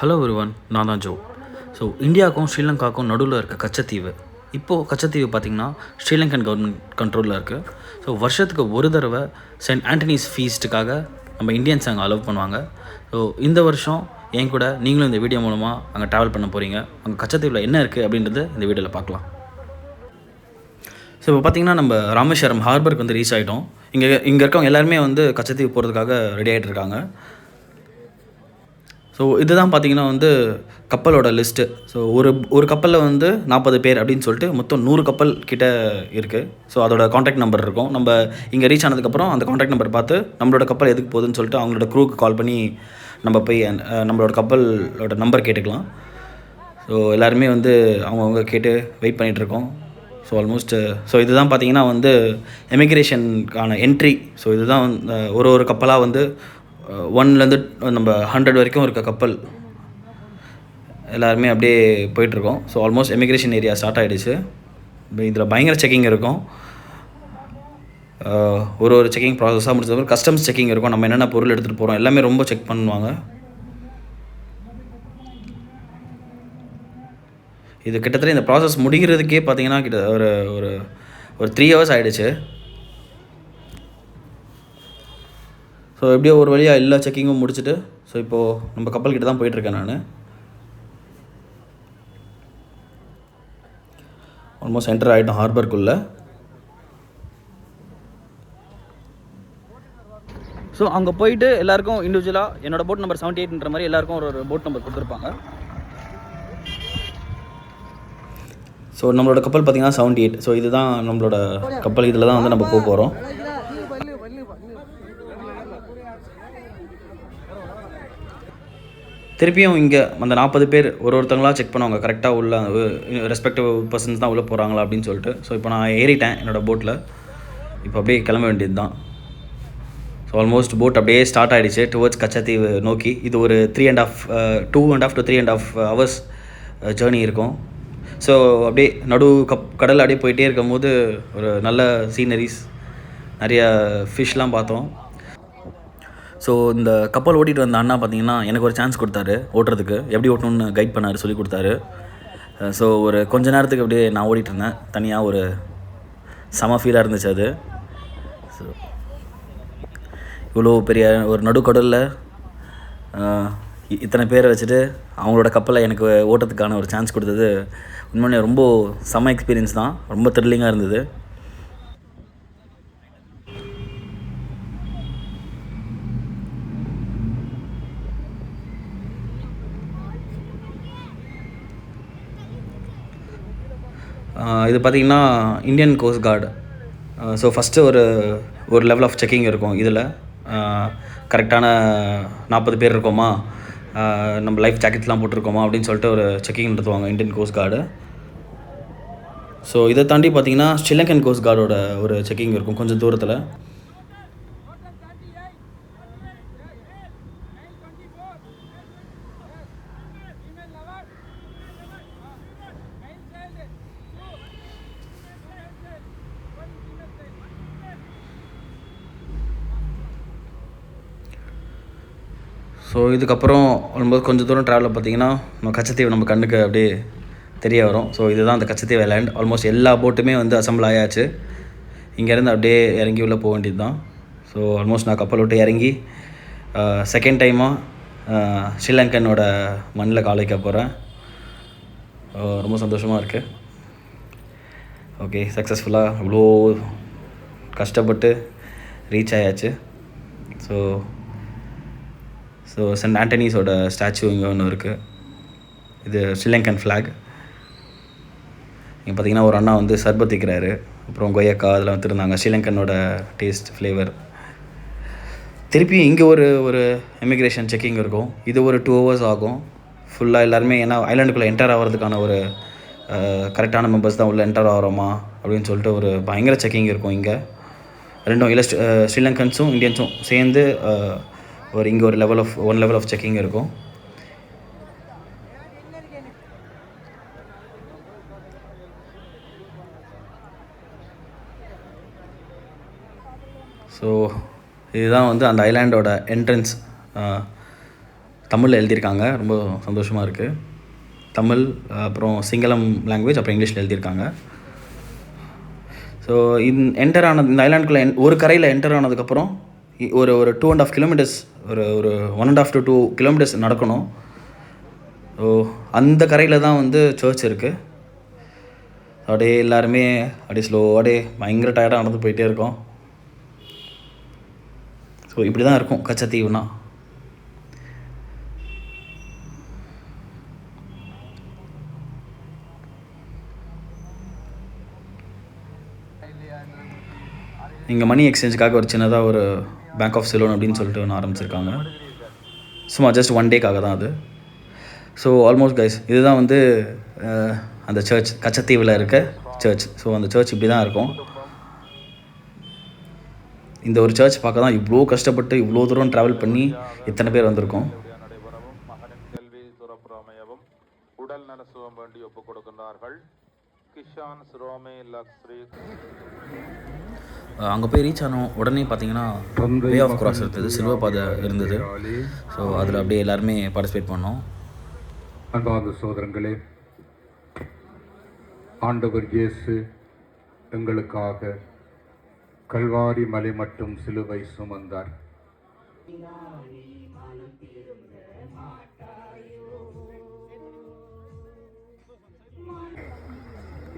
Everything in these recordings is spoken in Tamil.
ஹலோ ஒருவன், நான் தான் ஜோ. ஸோ இந்தியாவுக்கும் ஸ்ரீலங்காவுக்கும் நடுவில் இருக்க கச்சத்தீவு. இப்போது கச்சத்தீவு பார்த்திங்கன்னா ஸ்ரீலங்கன் கவர்மெண்ட் கண்ட்ரோலில் இருக்குது. ஸோ வருஷத்துக்கு ஒரு தடவை சென்ட் ஆண்டனிஸ் ஃபீஸ்ட்டுக்காக நம்ம இந்தியன்ஸ் அங்கே அலோவ் பண்ணுவாங்க. ஸோ இந்த வருஷம் என் கூட நீங்களும் இந்த வீடியோ மூலமாக அங்கே ட்ராவல் பண்ண போகிறீங்க. அங்கே கச்சத்தீவில் என்ன இருக்குது அப்படின்றது இந்த வீடியோவில் பார்க்கலாம். ஸோ இப்போ பார்த்திங்கன்னா நம்ம ராமேஸ்வரம் ஹார்பருக்கு வந்து ரீச் ஆகிட்டோம். இங்கே இருக்கவங்க எல்லாருமே வந்து கச்சத்தீவு போகிறதுக்காக ரெடி ஆகிட்டு இருக்காங்க. ஸோ இதுதான் பார்த்திங்கன்னா வந்து கப்பலோட லிஸ்ட்டு. ஸோ ஒரு கப்பலில் வந்து 40 பேர் அப்படின்னு சொல்லிட்டு மொத்தம் 100 கப்பல் கிட்ட இருக்குது. ஸோ அதோட காண்டாக்ட் நம்பர் இருக்கும். நம்ம இங்கே ரீச் ஆனதுக்கப்புறம் அந்த காண்டாக்ட் நம்பர் பார்த்து நம்மளோட கப்பல் எதுக்கு போகுதுன்னு சொல்லிட்டு அவங்களோட க்ரூக்கு கால் பண்ணி நம்ம போய் நம்மளோட கப்பலோட நம்பர் கேட்டுக்கலாம். ஸோ எல்லாருமே வந்து அவங்கவுங்க கேட்டு வெயிட் பண்ணிகிட்ருக்கோம். ஸோ ஆல்மோஸ்ட் இதுதான் பார்த்திங்கன்னா வந்து எமிக்ரேஷனுக்கான என்ட்ரி. ஸோ இதுதான் ஒரு கப்பலாக வந்து 1லேருந்து நம்ம 100 வரைக்கும் இருக்க கப்பல் எல்லாருமே அப்படியே போயிட்டுருக்கோம். So almost emigration area start ஆகிடுச்சு. இதில் பயங்கர செக்கிங் இருக்கும். ஒரு செக்கிங் ப்ராசஸாக முடிச்சதுக்கப்புறம் கஸ்டம்ஸ் செக்கிங் இருக்கும். நம்ம என்னென்ன பொருள் எடுத்துகிட்டு போகிறோம் எல்லாமே ரொம்ப செக் பண்ணுவாங்க. இது கிட்டத்தட்ட இந்த ப்ராசஸ் முடிகிறதுக்கே பார்த்திங்கன்னா ஒரு 3 ஹவர்ஸ் ஆகிடுச்சு. ஸோ எப்படியோ ஒரு வழியாக எல்லா செக்கிங்கும் முடிச்சுட்டு ஸோ இப்போது நம்ம கப்பல் கிட்ட தான் போயிட்டுருக்கேன். நான் ஆல்மோஸ்ட் என்டர் ஆகிட்டோம் ஹார்பருக்குள்ளே. ஸோ அங்கே போயிட்டு எல்லாேருக்கும் இண்டிவிஜுவலாக என்னோடய போட் நம்பர் 78ன்ற மாதிரி எல்லாேருக்கும் ஒரு போட் நம்பர் கொடுத்துருப்பாங்க. ஸோ நம்மளோட கப்பல் பார்த்திங்கன்னா 78. ஸோ இதுதான் நம்மளோட கப்பல். இதில் தான் வந்து நம்ம போக போகிறோம். திருப்பியும் இங்கே அந்த 40 பேர் ஒருத்தங்களாக செக் பண்ணுவாங்க கரெக்டாக உள்ள ரெஸ்பெக்டிவ் பர்சன்ஸ் தான் உள்ளே போகிறாங்களா அப்படின்னு சொல்லிட்டு. ஸோ இப்போ நான் ஏறிட்டேன் என்னோடய போட்டில். இப்போ அப்படியே கிளம்ப வேண்டியது தான். ஸோ ஆல்மோஸ்ட் போட் அப்படியே ஸ்டார்ட் ஆகிடுச்சு டுவர்ட்ஸ் கச்சத்தீவு நோக்கி. இது ஒரு 2.5 to 3.5 hours ஜேர்னி இருக்கும். ஸோ அப்படியே கடல் அப்படியே போயிட்டே இருக்கும்போது ஒரு நல்ல சீனரிஸ், நிறைய ஃபிஷ்லாம் பார்த்தோம். ஸோ இந்த கப்பல் ஓட்டிகிட்டு வந்த அண்ணா பார்த்திங்கன்னா எனக்கு ஒரு சான்ஸ் கொடுத்தாரு ஓட்டுறதுக்கு. எப்படி ஓட்டணும்னு கைட் பண்ணார், சொல்லி கொடுத்தாரு. ஸோ ஒரு கொஞ்ச நேரத்துக்கு அப்படியே நான் ஓடிட்டு இருந்தேன் தனியாக. ஒரு செம ஃபீலாக இருந்துச்சு அது. ஸோ இவ்வளோ பெரிய ஒரு நடுக்கடலில் இத்தனை பேரை வச்சுட்டு அவங்களோட கப்பலை எனக்கு ஓட்டுறதுக்கான ஒரு சான்ஸ் கொடுத்தது உண்மையிலே ரொம்ப செம எக்ஸ்பீரியன்ஸ் தான். ரொம்ப த்ரில்லிங்காக இருந்தது. இது பார்த்திங்கன்னா Indian cost card. So first ஒரு லெவல் ஆஃப் செக்கிங் இருக்கும். இதில் கரெக்டான 40 பேர் இருக்கோமா, நம்ம லைஃப் ஜாக்கெட்ஸ்லாம் போட்டிருக்கோமா அப்படின்னு சொல்லிட்டு ஒரு செக்கிங் நடத்துவாங்க இந்தியன் கோஸ்ட் கார்டு. ஸோ இதை தாண்டி பார்த்திங்கன்னா ஸ்ரீலங்கன் கோஸ்ட் கார்டோட ஒரு செக்கிங் இருக்கும் கொஞ்சம் தூரத்தில். ஸோ இதுக்கப்புறம் வரும்போது கொஞ்சம் தூரம் ட்ராவலில் பார்த்திங்கன்னா நம்ம கச்சத்தீவு நம்ம கண்ணுக்கு அப்படியே தெரிய வரும். ஸோ இதுதான் அந்த கச்சத்தீவு ஐலாண்ட். ஆல்மோஸ்ட் எல்லா போட்டுமே வந்து அசம்பிள் ஆயாச்சு. இங்கேருந்து அப்படியே இறங்கி உள்ளே போக வேண்டியது தான். ஸோ ஆல்மோஸ்ட் நான் கப்பல் விட்டு இறங்கி செகண்ட் டைமாக ஸ்ரீலங்கனோட மண்ணில் கால் வைக்க போகிறேன். ரொம்ப சந்தோஷமாக இருக்குது. ஓகே, சக்ஸஸ்ஃபுல்லாக இவ்வளோ கஷ்டப்பட்டு ரீச் ஆயாச்சு. ஸோ சென்ட் ஆண்டனிஸோட ஸ்டாச்சு இங்கே ஒன்று இருக்குது. இது ஸ்ரீலங்கன் ஃப்ளாக். இங்கே பார்த்திங்கன்னா ஒரு அண்ணா வந்து சர்பத் வைக்கிறாரு. அப்புறம் கொய்யாக்கா அதெல்லாம் வந்துருந்தாங்க, ஸ்ரீலங்கனோட டேஸ்ட் ஃப்ளேவர். திருப்பி இங்கே ஒரு இமிக்ரேஷன் செக்கிங் இருக்கும். இது ஒரு 2 hours ஆகும் ஃபுல்லாக. எல்லாருமே ஏன்னா ஐலாண்டுக்குள்ளே என்டர் ஆகிறதுக்கான ஒரு கரெக்டான மெம்பர்ஸ் தான் உள்ளே என்டர் ஆகிறோமா அப்படின்னு சொல்லிட்டு ஒரு பயங்கர செக்கிங் இருக்கும் இங்கே. ரெண்டும் இல்லை ஸ்ரீலங்கன்ஸும் இந்தியன்ஸும் சேர்ந்து இங்கே ஒரு லெவல் ஆஃப் செக்கிங் இருக்கும். ஸோ இதுதான் வந்து அந்த ஐலாண்டோட என்ட்ரன்ஸ். தமிழில் எழுதியிருக்காங்க. ரொம்ப சந்தோஷமாக இருக்குது. தமிழ், அப்புறம் சிங்களம் லாங்குவேஜ், அப்புறம் இங்கிலீஷில் எழுதியிருக்காங்க. ஸோ என்டர் ஆனது இந்த ஐலாண்டுக்குள்ளே ஒரு கரையில் என்டர் ஆனதுக்கப்புறம் ஒரு 2.5 கிலோமீட்டர்ஸ், ஒரு 1.5 to 2 கிலோமீட்டர்ஸ் நடக்கணும். ஸோ அந்த கரையில் தான் வந்து சர்ச் இருக்குது. அப்படியே எல்லாருமே அப்படியே ஸ்லோவாக பயங்கர டயர்டாக நடந்து போயிட்டே இருக்கோம். ஸோ இப்படி தான் இருக்கும் கச்சத்தீவுனா. இங்கே மணி எக்ஸ்சேஞ்சுக்காக ஒரு சின்னதாக ஒரு பேங்க் ஆஃப் சிலோன் அப்படின்னு சொல்லிட்டு ஒன்று ஆரம்பிச்சிருக்காங்க. சும்மா ஜஸ்ட் 1 டேக்காக தான் அது. ஸோ ஆல்மோஸ்ட் கைஸ், இதுதான் வந்து அந்த சர்ச், கச்சத்தீவில் இருக்க சர்ச். ஸோ அந்த சர்ச் இப்படி தான் இருக்கும். இந்த ஒரு சர்ச் பார்க்க தான் இவ்வளோ கஷ்டப்பட்டு இவ்வளோ தூரம் ட்ராவல் பண்ணி இத்தனை பேர் வந்திருக்கோம். உடல் நலசுவம் வேண்டி ஒப்புக் கொடுக்கின்றார்கள். அங்கே போய் ரீச் ஆனோம் உடனே பார்த்தீங்கன்னா வே ஆஃப் கிராஸ் இருந்தது, சில்வர் பாதை இருந்தது. ஸோ அதில் அப்படியே எல்லாருமே பார்ட்டிசிபேட் பண்ணோம். அன்பார்ந்த சோதரங்களே, ஆண்டவர் இயேசு எங்களுக்காக கல்வாரி மலை மட்டும் சிலுவை சுமந்தார்.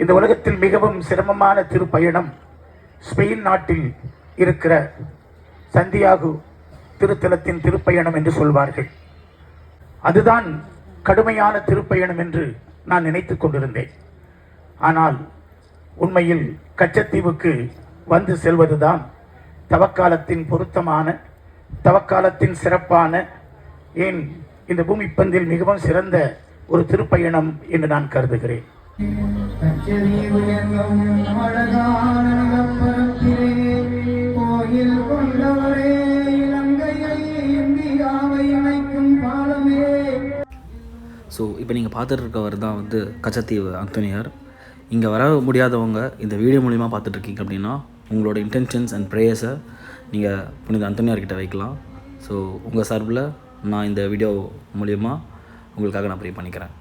இந்த உலகத்தில் மிகவும் சிரமமான திருப்பயணம் ஸ்பெயின் நாட்டில் இருக்கிற சந்தியாகு திருத்தலத்தின் திருப்பயணம் என்று சொல்வார்கள். அதுதான் கடுமையான திருப்பயணம் என்று நான் நினைத்து கொண்டிருந்தேன். ஆனால் உண்மையில் கச்சத்தீவுக்கு வந்து செல்வதுதான் தவக்காலத்தின் பொருத்தமான, தவக்காலத்தின் சிறப்பான, ஏன் இந்த பூமி பந்தில் மிகவும் சிறந்த ஒரு திருப்பயணம் என்று நான் கருதுகிறேன். ஸோ இப்போ நீங்கள் பார்த்துட்டு இருக்கவர் தான் வந்து கச்சத்தீவு அந்தோனியார். இங்கே வர முடியாதவங்க இந்த வீடியோ மூலிமா பார்த்துட்ருக்கீங்க அப்படின்னா உங்களோட இன்டென்ஷன்ஸ் அண்ட் ப்ரேயர்ஸை நீங்கள் புனித அந்தோனியார்கிட்ட வைக்கலாம். ஸோ உங்கள் சார்பில் நான் இந்த வீடியோ மூலிமா உங்களுக்காக நான் ப்ரே பண்ணிக்கிறேன்.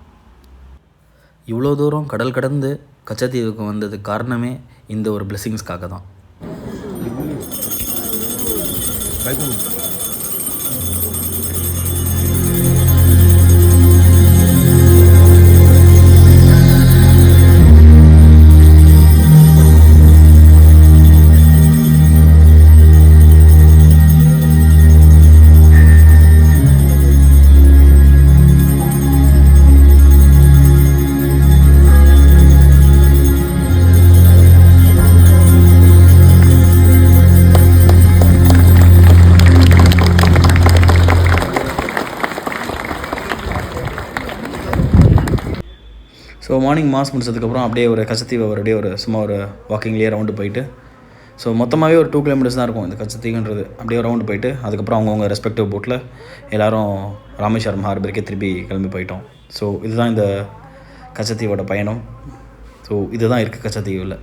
இவ்வளோ தூரம் கடல் கடந்து கச்சத்தீவுக்கு வந்ததுக்கு காரணமே இந்த ஒரு பிளெஸிங்ஸ்க்காக தான். ஸோ மார்னிங் மாஸ் முடிச்சதுக்கப்புறம் அப்படியே ஒரு கச்சத்தீவை அப்படியே ஒரு சும்மா ஒரு வாக்கிங்லேயே ரவுண்டு போயிட்டு, ஸோ மொத்தமாகவே ஒரு 2 கிலோமீட்டர்ஸ் தான் இருக்கும் இந்த கச்சத்தீவுன்றது. அப்படியே ரவுண்டு போயிட்டு அதுக்கப்புறம் அவங்கவுங்க ரெஸ்பெக்டிவ் போட்டில் எல்லோரும் ராமேஸ்வரம் ஹார்பருக்கே திருப்பி கிளம்பி போயிட்டோம். ஸோ இதுதான் இந்த கச்சத்தீவோட பயணம். ஸோ இதுதான் இருக்குது கச்சத்தீவில்.